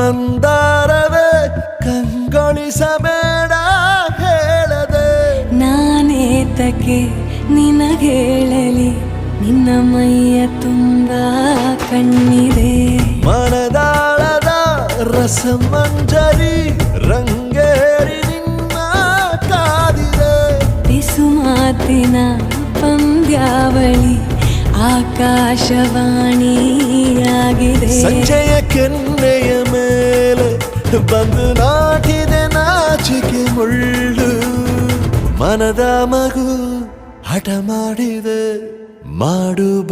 ಮಂದಾರವೇ ಕಂಗೊಳಿಸಬೇಡ ಹೇಳದೆ ನಾನೇತಕ್ಕೆ ನಿನಗೇಳಲಿ ನಿನ್ನ ಮೈಯ ತುಂಬ ಕಣ್ಣಿದೆ ಮನದಾಳದ ರಸಮಂಜರಿ ರಂಗೇರಿ ನಿನ್ನ ಕಾದಿದೆ ಬಿಸು ಮಾತಿನ ಪಂದ್ಯಾವಳಿ ಆಕಾಶವಾಣಿಯಾಗಿದೆ ಸಂಜೆಯ ಕೆನ್ನೆಯ ಮೇಲೆ ಬಂದು ನಾಟಿದೆ ನಾಚಿಕೆ ಮುಳ್ಳು ಮನದ ಮಗು ಹಠ ಮಾಡಿದೆ ಮಾಡುವ